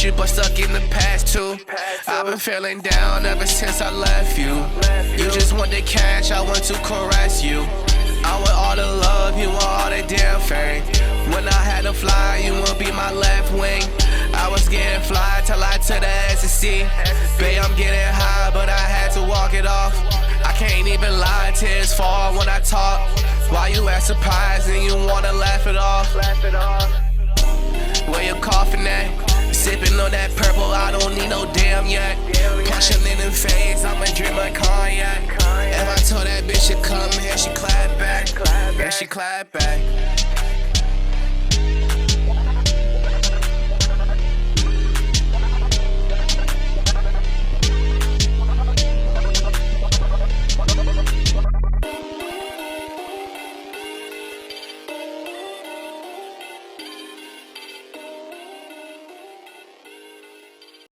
with you, but stuck in the past too. I've been feeling down ever since I left you. You just want the cash, I want to caress you. I want all the love, you want all that damn fame. When I had to fly, you would be my left wing. I was getting fly till I took the ecstasy. Babe, I'm getting high, but I had to walk it off. I can't even lie, tears fall when I talk. Why you act surprised and you wanna laugh it off? Where you coughing at? Sipping on that purple, I don't need no damn yet. Punching in the face, I'ma drink my cognac. If I told that bitch to come here, she clap back. Yeah, she clap back.